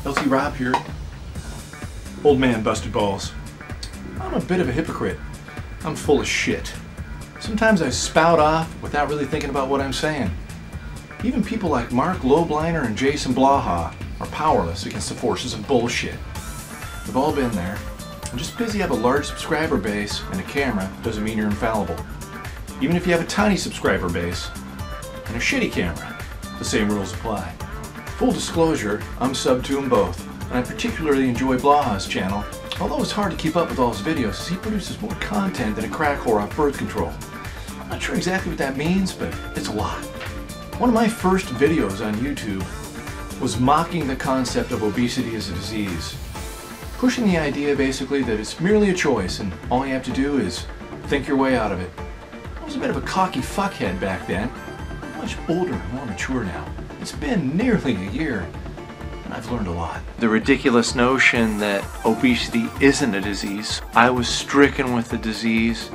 LTRob here. Old man busted balls. I'm a bit of a hypocrite. I'm full of shit. Sometimes I spout off without really thinking about what I'm saying. Even people like Marc, Lobliner, and Jason Blaha are powerless against the forces of bullshit. We've all been there. And just because you have a large subscriber base and a camera doesn't mean you're infallible. Even if you have a tiny subscriber base and a shitty camera, the same rules apply. Full disclosure, I'm sub to them both, and I particularly enjoy Blaha's channel, although it's hard to keep up with all his videos as he produces more content than a crack whore off birth control. I'm not sure exactly what that means, but it's a lot. One of my first videos on YouTube was mocking the concept of obesity as a disease, pushing the idea basically that it's merely a choice and all you have to do is think your way out of it. I was a bit of a cocky fuckhead back then. I'm much older and more mature now. It's been nearly a year, and I've learned a lot. The ridiculous notion that obesity isn't a disease. I was stricken with the disease,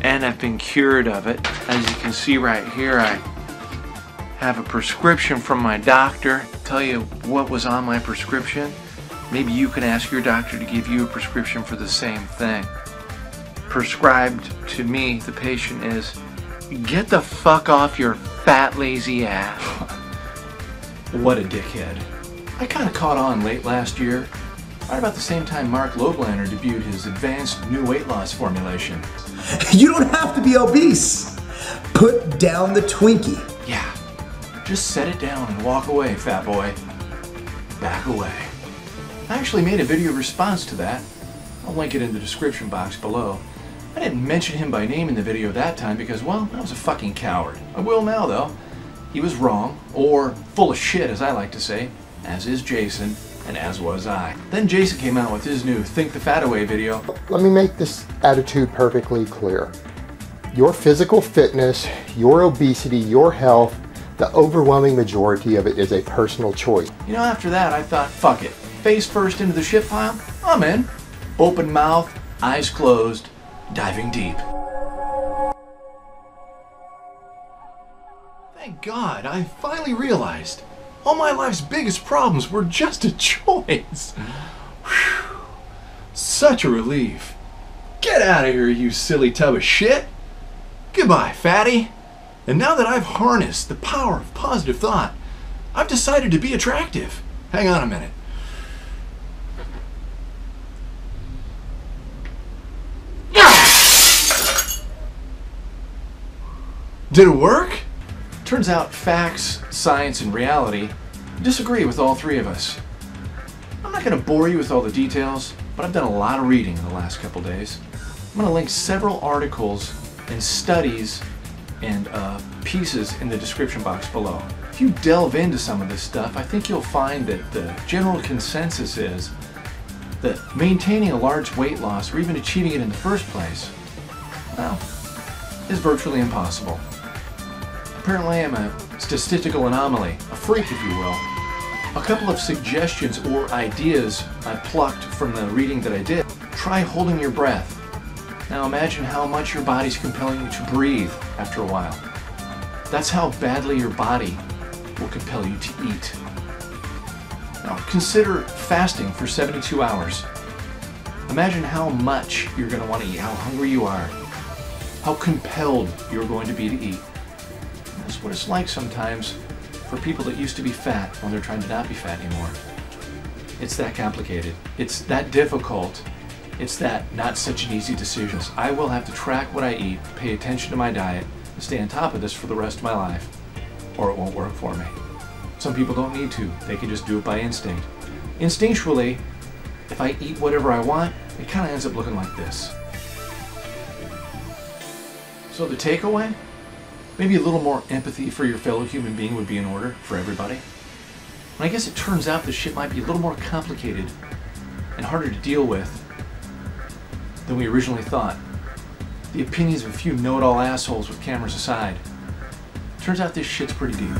and I've been cured of it. As you can see right here, I have a prescription from my doctor. Tell you what was on my prescription. Maybe you can ask your doctor to give you a prescription for the same thing. Prescribed to me, the patient, is get the fuck off your fat, lazy ass. What a dickhead. I kind of caught on late last year, right about the same time Marc Lobliner debuted his advanced new weight loss formulation. You don't have to be obese. Put down the Twinkie. Yeah, just set it down and walk away, fat boy. Back away. I actually made a video response to that. I'll link it in the description box below. I didn't mention him by name in the video that time because, well, I was a fucking coward. I will now, though. He was wrong, or full of shit, as I like to say, as is Jason, and as was I. Then Jason came out with his new Think the Fat Away video. Let me make this attitude perfectly clear. Your physical fitness, your obesity, your health, the overwhelming majority of it is a personal choice. You know, after that, I thought, fuck it. Face first into the shit pile? I'm in. Open mouth, eyes closed, diving deep. Thank God, I finally realized all my life's biggest problems were just a choice. Whew. Such a relief. Get out of here, you silly tub of shit. Goodbye, fatty. And now that I've harnessed the power of positive thought, I've decided to be attractive. Hang on a minute. Did it work? Turns out facts, science, and reality disagree with all three of us. I'm not going to bore you with all the details, but I've done a lot of reading in the last couple days. I'm going to link several articles and studies and pieces in the description box below. If you delve into some of this stuff, I think you'll find that the general consensus is that maintaining a large weight loss, or even achieving it in the first place, well, is virtually impossible. Apparently I'm a statistical anomaly, a freak if you will. A couple of suggestions or ideas I plucked from the reading that I did. Try holding your breath. Now imagine how much your body's compelling you to breathe after a while. That's how badly your body will compel you to eat. Now consider fasting for 72 hours. Imagine how much you're going to want to eat, how hungry you are, how compelled you're going to be to eat. That's what it's like sometimes for people that used to be fat when they're trying to not be fat anymore. It's that complicated. It's that difficult. It's that not such an easy decision. I will have to track what I eat, pay attention to my diet, and stay on top of this for the rest of my life, or it won't work for me. Some people don't need to. They can just do it by instinct. Instinctually, if I eat whatever I want, it kind of ends up looking like this. So the takeaway? Maybe a little more empathy for your fellow human being would be in order for everybody. And I guess it turns out this shit might be a little more complicated and harder to deal with than we originally thought. The opinions of a few know-it-all assholes with cameras aside. Turns out this shit's pretty deep.